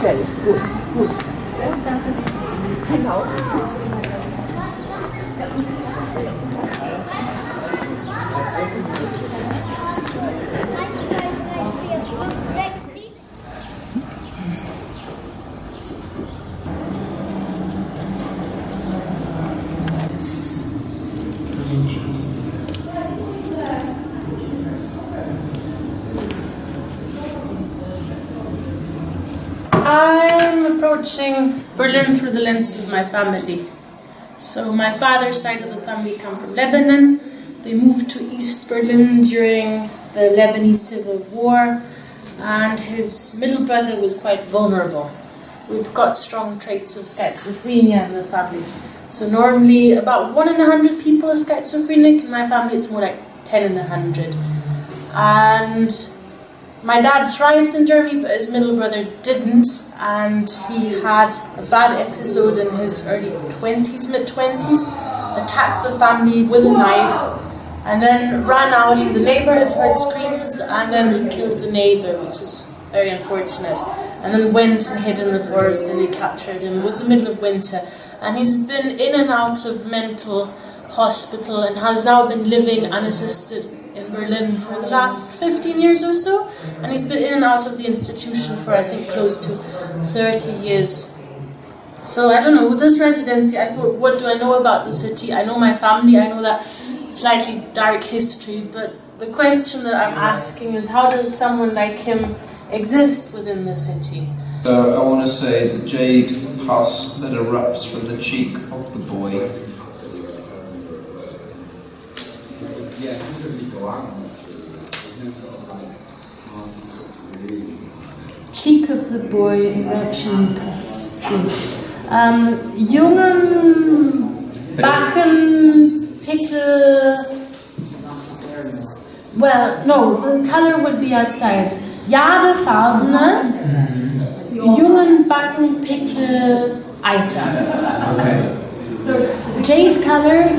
Okay, gut, gut. Genau. I'm approaching Berlin through the lens of my family. So my father's side of the family come from Lebanon. They moved to East Berlin during the Lebanese Civil War, and his middle brother was quite vulnerable. We've got strong traits of schizophrenia in the family. So normally about 1 in 100 people are schizophrenic. In my family it's more like 10 in 100. And my dad thrived in Germany, but his middle brother didn't, and he had a bad episode in his early 20s, mid-20s, attacked the family with a knife, and then ran out in the neighbourhood, heard screams, and then he killed the neighbour, which is very unfortunate, and then went and hid in the forest, and they captured him. It was the middle of winter, and he's been in and out of mental hospital and has now been living unassisted in Berlin for the last 15 years or so, and he's been in and out of the institution for I think close to 30 years. So I don't know, with this residency I thought, what do I know about the city? I know my family, I know that slightly dark history, but the question that I'm asking is, how does someone like him exist within the city? So I want to say the jade pus that erupts from the cheek of the boy. Cheek of the boy, erection pus. Younan, Backen, Pickel. Well, no, the color would be outside. Jadefarbene, Younan, Backen, Pickel, Eiter. Okay. Jade colored,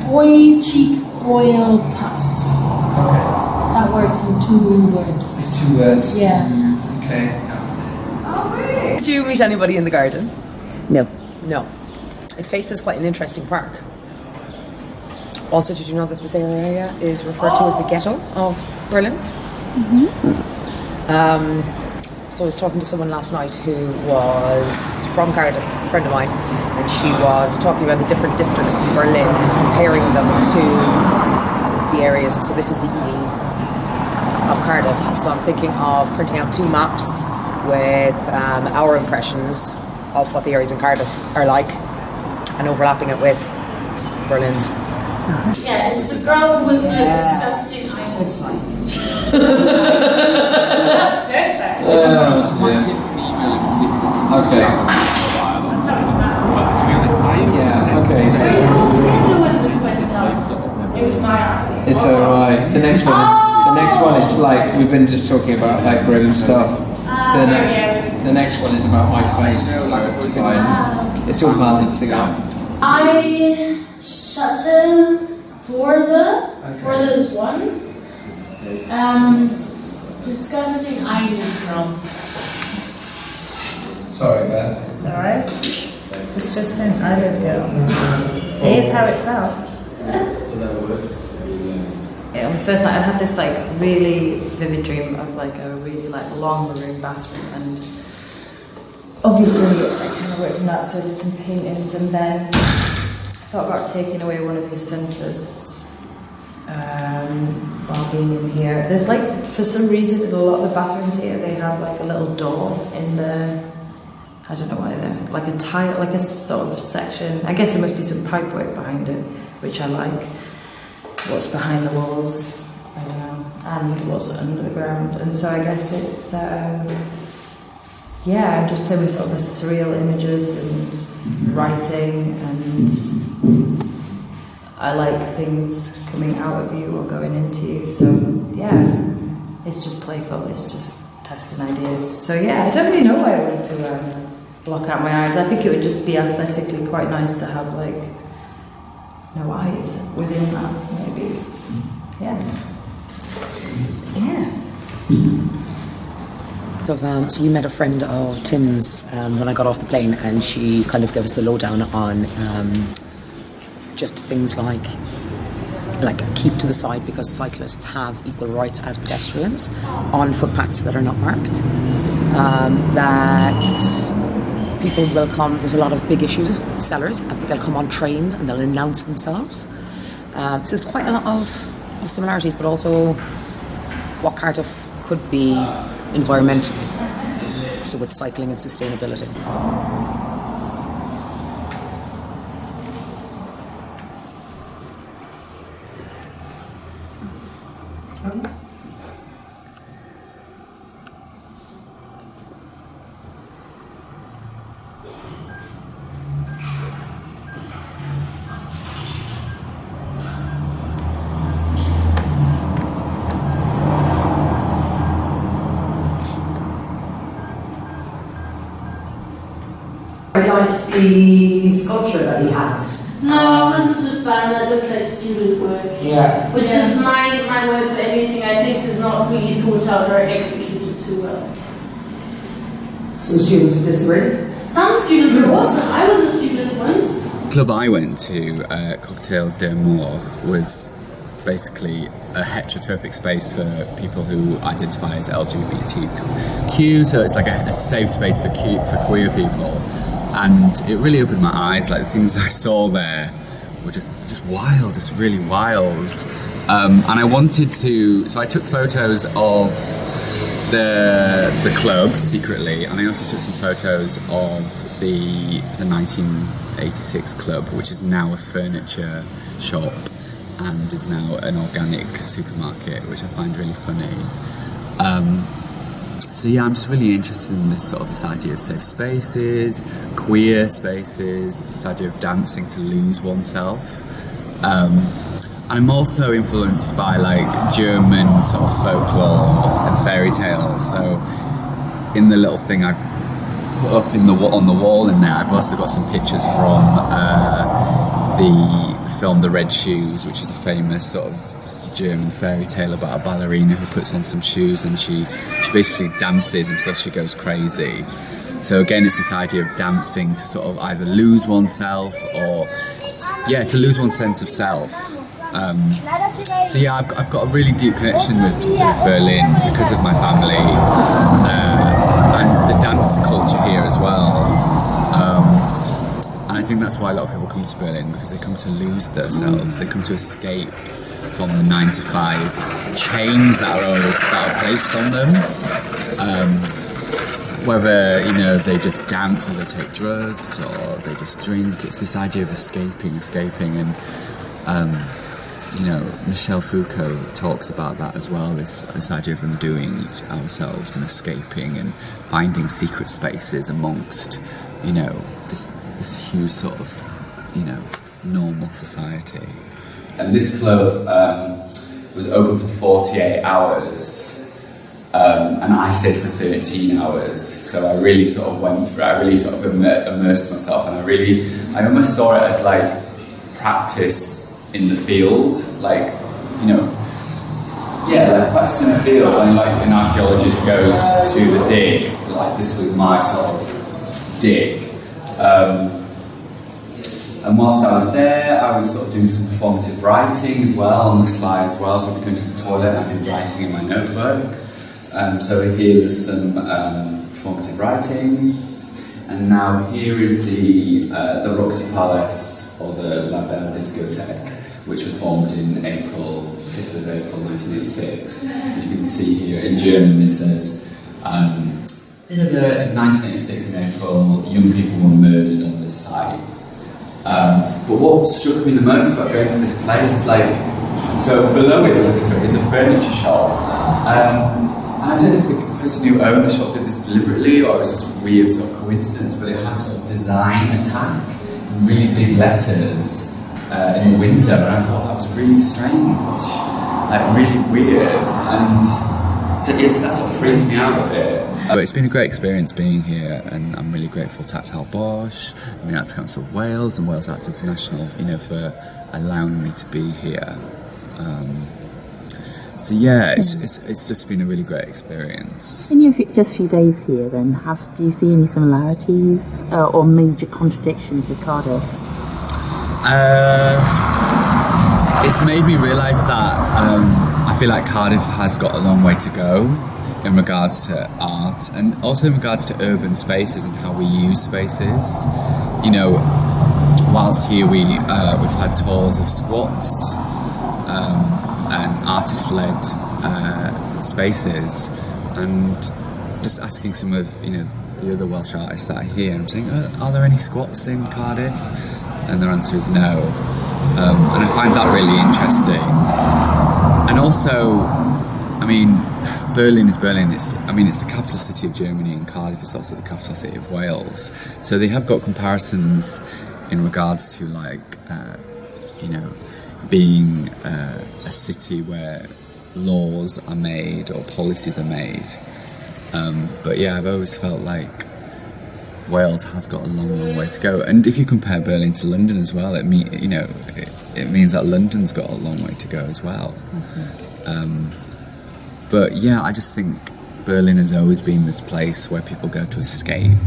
boy, cheek, boil, pus. Okay. That works in 2 words. It's 2 words. Yeah. Okay. Did you meet anybody in the garden? No. No. It faces quite an interesting park. Also, did you know that this area is referred to as the ghetto of Berlin? So I was talking to someone last night who was from Cardiff, a friend of mine, and she was talking about the different districts in Berlin and comparing them to the areas. So this is the E of Cardiff. So I'm thinking of printing out 2 maps with our impressions of what the areas in Cardiff are like and overlapping it with Berlin's. Yeah, it's the girl with the disgusting eyes. That's perfect. Okay. Yeah, okay. When this went down, it was my eye. It's alright. The next one is like, we've been just talking about like grim stuff. So the next one is about my face, so it's fine. It's all balancing out. I shuttle for this one. Disgusting eyelid. Sorry, Beth. It's alright. Disgusting eyelid, yeah. It is how it felt. Yeah, on the first night I had this like really vivid dream of like a really like long maroon bathroom, and obviously I kind of worked from that, so I did some paintings, and then I thought about taking away one of his senses while being in here. There's like, for some reason in a lot of the bathrooms here they have like a little door in the, I don't know why they're, like a tile, like a sort of section. I guess there must be some pipe work behind it, which I like. What's behind the walls, I don't know, and what's under the ground. And so I guess it's, yeah, I'm just playing with sort of surreal images and writing, and I like things coming out of you or going into you. So yeah, it's just playful, it's just testing ideas. So yeah, I don't really know why I want to block out my eyes. I think it would just be aesthetically quite nice to have like no eyes within that, maybe. Yeah. Yeah. So we met a friend of Tim's when I got off the plane, and she kind of gave us the lowdown on just things like keep to the side because cyclists have equal rights as pedestrians on footpaths that are not marked. That people will come, there's a lot of big issue sellers, and they'll come on trains and they'll announce themselves. So there's quite a lot of similarities, but also what Cardiff could be environmentally, so with cycling and sustainability. I liked the sculpture that he had. No, I wasn't a fan. That looked like student work. Yeah. Which is my word for anything I think is not really thought out or executed too well. Some students would disagree. Some students are awesome. I was a student once. The club I went to, tactileBOSCH, was basically a heterotopic space for people who identify as LGBTQ, so it's like a safe space for queer people. And it really opened my eyes. Like the things I saw there were just wild, just really wild. And I wanted to, so I took photos of the club secretly, and I also took some photos of the 1986 club, which is now a furniture shop and is now an organic supermarket, which I find really funny. So yeah, I'm just really interested in this idea of safe spaces, queer spaces, this idea of dancing to lose oneself. And I'm also influenced by like German sort of folklore and fairy tales. So in the little thing I put up on the wall in there, I've also got some pictures from the film The Red Shoes, which is a famous sort of German fairy tale about a ballerina who puts on some shoes and she basically dances until she goes crazy. So again, it's this idea of dancing to sort of either lose oneself or to lose one's sense of self. So yeah, I've got a really deep connection with Berlin because of my family and the dance culture here as well. And I think that's why a lot of people come to Berlin, because they come to lose themselves, they come to escape from the 9-to-5 chains that are placed on them. Whether they just dance or they take drugs or they just drink, it's this idea of escaping, and Michel Foucault talks about that as well. This idea of undoing ourselves and escaping and finding secret spaces amongst this huge sort of normal society. And this club was open for 48 hours, and I stayed for 13 hours. So I really sort of went for it. I really sort of immersed myself, and I almost saw it as like practice in the field, like practice in the field. And like an archaeologist goes to the dig, like this was my sort of dig. And whilst I was there, I was sort of doing some performative writing as well on the slide as well. So I'd be going to the toilet and I'd be writing in my notebook. So here is some performative writing. And now here is the Roxy Palace, or the La Belle Discotheque, which was bombed in 5th of April 1986. And you can see here in German it says, in 1986 in April, young people were murdered on this site. But what struck me the most about going to this place is so below it is a furniture shop. And I don't know if the person who owned the shop did this deliberately or it was just a weird sort of coincidence, but it had sort of design attack in really big letters in the window, and I thought that was really strange, like really weird, and so yes, that sort of freaks me out a bit. But it's been a great experience being here, and I'm really grateful to tactileBOSCH, the Arts Council of Wales and Wales Arts International, for allowing me to be here. So yeah, it's just been a really great experience. In your just few days here, then, do you see any similarities or major contradictions with Cardiff? It's made me realise that I feel like Cardiff has got a long way to go in regards to art, and also in regards to urban spaces and how we use spaces. You know, whilst here we've had tours of squats and artist-led spaces, and just asking some of the other Welsh artists that are here, I'm saying, are there any squats in Cardiff? And their answer is no. And I find that really interesting. And also, I mean, Berlin is Berlin. It's the capital city of Germany, and Cardiff is also the capital city of Wales. So they have got comparisons in regards to being a city where laws are made or policies are made. But yeah, I've always felt like Wales has got a long way to go. And if you compare Berlin to London as well, it means that London's got a long way to go as well. But yeah, I just think Berlin has always been this place where people go to escape